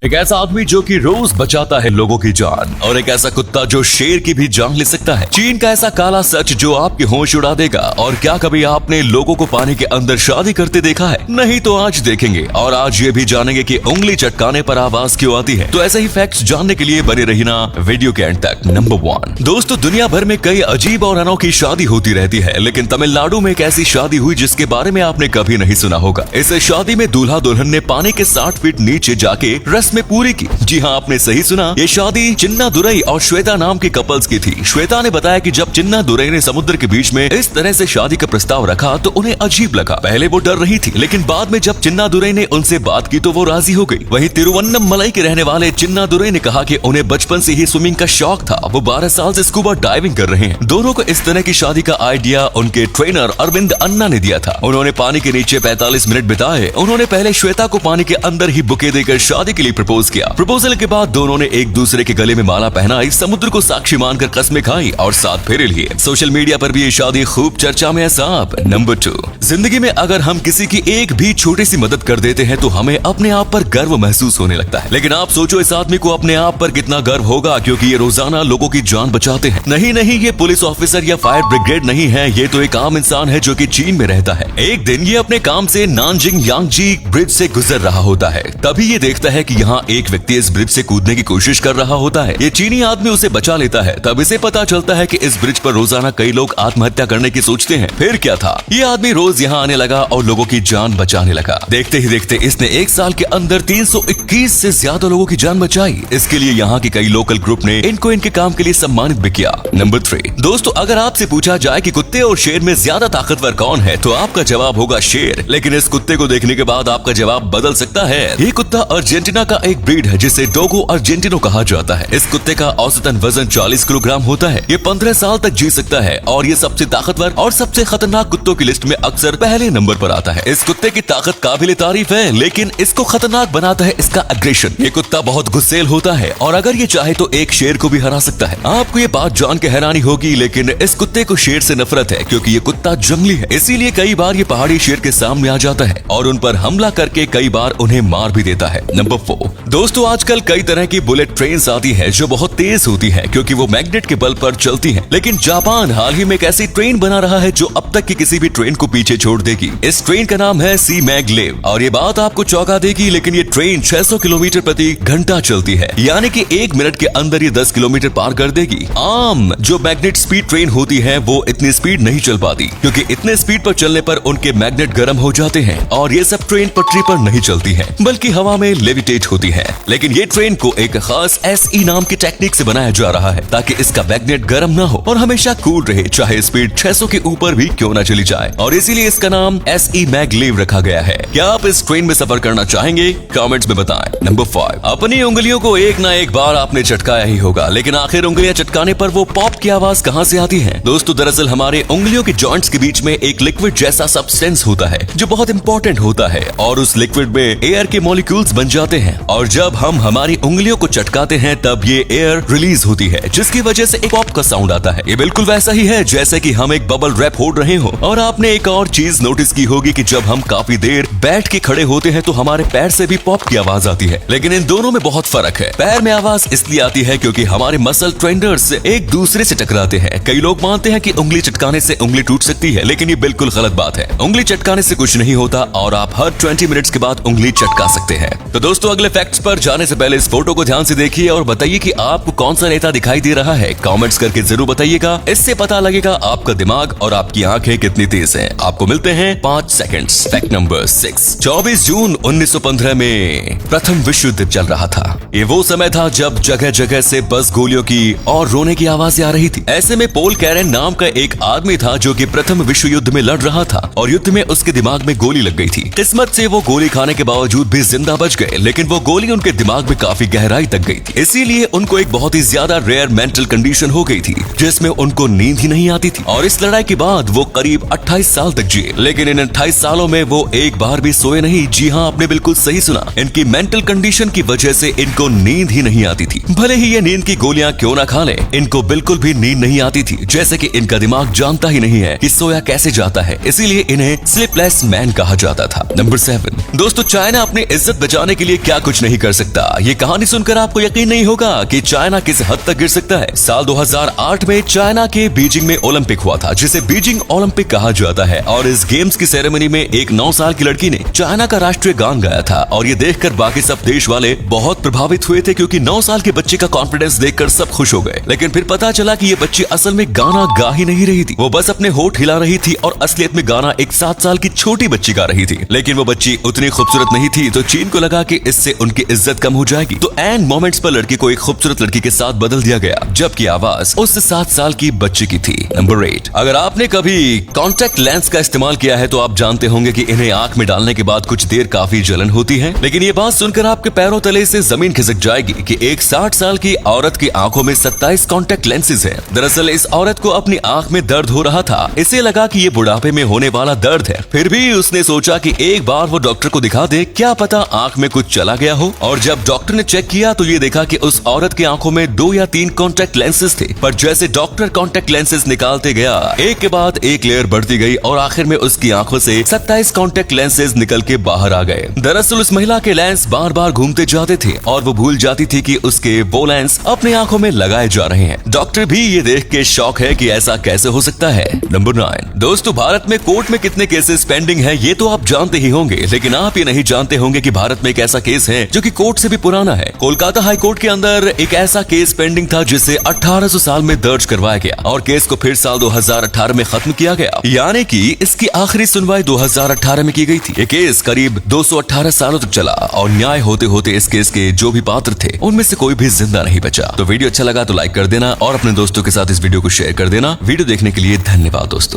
एक ऐसा आदमी जो कि रोज बचाता है लोगों की जान, और एक ऐसा कुत्ता जो शेर की भी जान ले सकता है। चीन का ऐसा काला सच जो आपके होश उड़ा देगा। और क्या कभी आपने लोगों को पानी के अंदर शादी करते देखा है? नहीं तो आज देखेंगे, और आज ये भी जानेंगे कि उंगली चटकाने पर आवाज क्यों आती है। तो ऐसे ही फैक्ट्स जानने के लिए बने रहना वीडियो के एंड तक। नंबर 1 दोस्तों, दुनिया भर में कई अजीब और अनोखी शादी होती रहती है, लेकिन तमिलनाडु में एक ऐसी शादी हुई जिसके बारे में आपने कभी नहीं सुना होगा। इस शादी में दूल्हा दुल्हन ने पानी के 60 फीट नीचे जाके रस्में पूरी की। जी हाँ, आपने सही सुना, ये शादी चिन्ना दुरई और श्वेता नाम के कपल्स की थी। श्वेता ने बताया कि जब चिन्ना दुरई ने समुद्र के बीच में इस तरह से शादी का प्रस्ताव रखा तो उन्हें अजीब लगा। पहले वो डर रही थी, लेकिन बाद में जब चिन्ना दुरई ने उनसे बात की तो वो राजी हो गई। वहीं तिरुवन्नमलई के रहने वाले चिन्ना दुरई ने कहा कि उन्हें बचपन से ही स्विमिंग का शौक था। वो 12 साल से स्कूबा डाइविंग कर रहे हैं। दोनों को इस तरह की शादी का आइडिया उनके ट्रेनर अरविंद अन्ना ने दिया था। उन्होंने पानी के नीचे 45 मिनट बिताए। उन्होंने पहले श्वेता को पानी के अंदर ही बुके देकर शादी के लिए प्रपोज किया। प्रपोजल के बाद दोनों ने एक दूसरे के गले में माला पहनाई, समुद्र को साक्षी मानकर कस्में खाई और साथ फेरे लिए। सोशल मीडिया पर भी ये शादी खूब चर्चा में है साहब। नंबर 2 जिंदगी में अगर हम किसी की एक भी छोटी सी मदद कर देते हैं तो हमें अपने आप पर गर्व महसूस होने लगता है। लेकिन आप सोचो इस आदमी को अपने आप पर कितना गर्व होगा, क्योंकि ये रोजाना लोगों की जान बचाते हैं। नहीं, ये पुलिस ऑफिसर या फायर ब्रिगेड नहीं है, ये तो एक आम इंसान है जो कि चीन में रहता है। एक दिन ये अपने काम से नानजिंग यांगजी ब्रिज से गुजर रहा होता है। तभी ये देखता है कि यहाँ एक व्यक्ति इस ब्रिज से कूदने की कोशिश कर रहा होता है। ये चीनी आदमी उसे बचा लेता है। तब इसे पता चलता है कि इस ब्रिज पर रोजाना कई लोग आत्महत्या करने की सोचते हैं। फिर क्या था, ये आदमी रोज यहाँ आने लगा और लोगों की जान बचाने लगा। देखते ही देखते इसने एक साल के अंदर 321 से ज्यादा लोगों की जान बचाई। इसके लिए यहाँ के कई लोकल ग्रुप ने इनको इनके काम के लिए सम्मानित भी किया। नंबर 3 दोस्तों, अगर आपसे पूछा जाए कि कुत्ते और शेर में ज्यादा ताकतवर कौन है तो आपका जवाब होगा शेर। लेकिन इस कुत्ते को देखने के बाद आपका जवाब बदल सकता है। ये कुत्ता अर्जेंटीना का एक ब्रीड है जिसे डोगो अर्जेंटिनो कहा जाता है। इस कुत्ते का औसतन वजन 40 किलोग्राम होता है। ये 15 साल तक जी सकता है और ये सबसे ताकतवर और सबसे खतरनाक कुत्तों की लिस्ट में अक्सर पहले नंबर पर आता है। इस कुत्ते की ताकत काबिले तारीफ है, लेकिन इसको खतरनाक बनाता है इसका एग्रेशन। ये कुत्ता बहुत गुस्सेल होता है और अगर ये चाहे तो एक शेर को भी हरा सकता है। आपको ये बात जान के हैरानी होगी, लेकिन इस कुत्ते को शेर से नफरत है क्योंकि ये कुत्ता जंगली है। इसीलिए कई बार ये पहाड़ी शेर के सामने आ जाता है और उन पर हमला करके कई बार उन्हें मार भी देता है। नंबर 4 दोस्तों, आजकल कई तरह की बुलेट ट्रेन आती है जो बहुत तेज होती है क्योंकि वो मैग्नेट के बल पर चलती है। लेकिन जापान हाल ही में एक ऐसी ट्रेन बना रहा है जो अब तक की किसी भी ट्रेन को पीछे छोड़ देगी। इस ट्रेन का नाम है सी मैगलेव और ये बात आपको चौंका देगी, लेकिन ये ट्रेन 600 किलोमीटर प्रति घंटा चलती है, यानी कि 1 मिनट के अंदर ये 10 किलोमीटर पार कर देगी। आम जो मैग्नेट स्पीड ट्रेन होती है वो इतनी स्पीड नहीं चल पाती क्योंकि इतने स्पीड पर चलने पर उनके मैग्नेट गर्म हो जाते हैं और ये सब ट्रेन पटरी पर नहीं चलती है बल्कि हवा में लेविटेट होती है। लेकिन ये ट्रेन को एक खास SE नाम की टेक्निक से बनाया जा रहा है ताकि इसका मैग्नेट गर्म ना हो और हमेशा कूल रहे, चाहे स्पीड 600 के ऊपर भी क्यों ना चली जाए, और इसीलिए इसका नाम SE मैगलेव रखा गया है। क्या आप इस ट्रेन में सफर करना चाहेंगे? कमेंट्स में बताएं। नंबर 5 अपनी उंगलियों को एक ना एक बार आपने चटकाया ही होगा, लेकिन आखिर उंगलियां चटकाने पर वो पॉप की आवाज कहां से आती है? दोस्तों, दरअसल हमारे उंगलियों के जॉइंट्स के बीच में एक लिक्विड जैसा सब्सटेंस होता है जो बहुत इंपॉर्टेंट होता है और उस लिक्विड में एयर के मॉलिक्यूल्स बन जाते हैं और जब हम हमारी उंगलियों को चटकाते हैं तब ये एयर रिलीज होती है जिसकी वजह से एक पॉप का साउंड आता है। ये बिल्कुल वैसा ही है जैसे कि हम एक बबल रैप फोड़ रहे हो। और आपने एक और चीज नोटिस की होगी कि जब हम काफी देर बैठ के खड़े होते हैं तो हमारे पैर से भी पॉप की आवाज आती है, लेकिन इन दोनों में बहुत फर्क है। पैर में आवाज इसलिए आती है क्योंकि हमारे मसल ट्रेंडर्स एक दूसरे से टकराते हैं। कई लोग मानते हैं कि उंगली चटकाने से उंगली टूट सकती है, लेकिन ये बिल्कुल गलत बात है। उंगली चटकाने से कुछ नहीं होता और आप हर 20 मिनट्स के बाद उंगली चटका सकते हैं। तो दोस्तों, अगले फैक्ट्स पर जाने से पहले इस फोटो को ध्यान से देखिए और बताइए कि आपको कौन सा नेता दिखाई दे रहा है। कमेंट्स करके जरूर बताइएगा, इससे पता लगेगा आपका दिमाग और आपकी आंखें कितनी तेज हैं। आपको मिलते हैं 5 सेकंड्स। फैक्ट नंबर 6 24 जून 1915 में प्रथम विश्व युद्ध चल रहा था। ये वो समय था जब जगह जगह से बस गोलियों की और रोने की आवाजें आ रही थी। ऐसे में पोल कैरेन नाम का एक आदमी था जो कि प्रथम विश्व युद्ध में लड़ रहा था और युद्ध में उसके दिमाग में गोली लग गई थी। किस्मत से वो गोली खाने के बावजूद भी जिंदा बच गए, लेकिन वो गोली उनके दिमाग में काफी गहराई तक गई थी। इसीलिए उनको एक बहुत ही ज्यादा रेयर मेंटल कंडीशन हो गई थी जिसमें उनको नींद ही नहीं आती थी और इस लड़ाई के बाद वो करीब 28 साल तक जिए। लेकिन इन 28 सालों में वो एक बार भी सोए नहीं। जी हाँ, आपने बिल्कुल सही सुना, इनकी मेंटल कंडीशन की वजह से इनको नींद ही नहीं आती थी। भले ही ये नींद की गोलियां क्यों ना खा ले, इनको बिल्कुल भी नींद नहीं आती थी, जैसे कि इनका दिमाग जानता ही नहीं है कि सोया कैसे जाता है। इसीलिए इन्हें स्लीपलेस मैन कहा जाता था। नंबर 7 दोस्तों, चाइना अपनी इज्जत बचाने के लिए क्या कुछ कुछ नहीं कर सकता। ये कहानी सुनकर आपको यकीन नहीं होगा कि चाइना किस हद तक गिर सकता है। साल 2008 में चाइना के बीजिंग में ओलंपिक हुआ था, जिसे बीजिंग ओलंपिक कहा जाता है। और इस गेम्स की सेरेमनी में एक 9 साल की लड़की ने चाइना का राष्ट्रीय गान गाया था और ये देखकर बाकी सब देश वाले बहुत प्रभावित हुए थे, क्योंकि 9 साल के बच्चे का कॉन्फिडेंस देखकर सब खुश हो गए। लेकिन फिर पता चला कि ये बच्ची असल में गाना गा ही नहीं रही थी, वो बस अपने होठ हिला रही थी और असलियत में गाना एक 7 साल की छोटी बच्ची गा रही थी। लेकिन वो बच्ची उतनी खूबसूरत नहीं थी, तो चीन को लगा कि इससे उनकी इज्जत कम हो जाएगी, तो एंड मोमेंट्स पर लड़की को एक खूबसूरत लड़की के साथ बदल दिया गया, जबकि आवाज उस 7 साल की बच्ची की थी। नंबर 8, अगर आपने कभी कॉन्टेक्ट लेंस का इस्तेमाल किया है तो आप जानते होंगे कि इन्हें आंख में डालने के बाद कुछ देर काफी जलन होती है। लेकिन ये बात सुनकर आपके पैरों तले से जमीन खिसक जाएगी कि एक 60 साल की औरत की आंखों में 27 कॉन्टेक्ट लेंसेज हैं। दरअसल इस औरत को अपनी आंख में दर्द हो रहा था, इसे लगा कि ये बुढ़ापे में होने वाला दर्द है। फिर भी उसने सोचा कि एक बार वो डॉक्टर को दिखा दे, क्या पता आंख में कुछ चला गया हो। और जब डॉक्टर ने चेक किया तो ये देखा कि उस औरत की आंखों में 2 या 3 कॉन्टेक्ट लेंसेज थे। पर जैसे डॉक्टर कॉन्टेक्ट लेंसेज निकालते गया, एक के बाद एक लेयर बढ़ती गई और आखिर में उसकी आंखों से 27 कॉन्टेक्ट लेंसेज निकल के बाहर आ गए। दरअसल उस महिला के लेंस बार बार घूमते जाते थे और वो भूल जाती थी कि उसके वो लेंस अपनी आंखों में लगाए जा रहे हैं। डॉक्टर भी ये देख के शॉक है कि ऐसा कैसे हो सकता है। नंबर 9, दोस्तों भारत में कोर्ट में कितने केसेस पेंडिंग हैं ये तो आप जानते ही होंगे, लेकिन आप ये नहीं जानते होंगे कि भारत में एक ऐसा केस है जो कि कोर्ट से भी पुराना है। कोलकाता हाई कोर्ट के अंदर एक ऐसा केस पेंडिंग था जिसे 1800 साल में दर्ज करवाया गया और केस को फिर साल 2018 में खत्म किया गया, यानी कि इसकी आखिरी सुनवाई 2018 में की गई थी। ये केस करीब 218 सालों तक चला और न्याय होते होते इस केस के जो भी पात्र थे उनमें से कोई भी जिंदा नहीं बचा। तो वीडियो अच्छा लगा तो लाइक कर देना और अपने दोस्तों के साथ इस वीडियो को शेयर कर देना। वीडियो देखने के लिए धन्यवाद दोस्तों।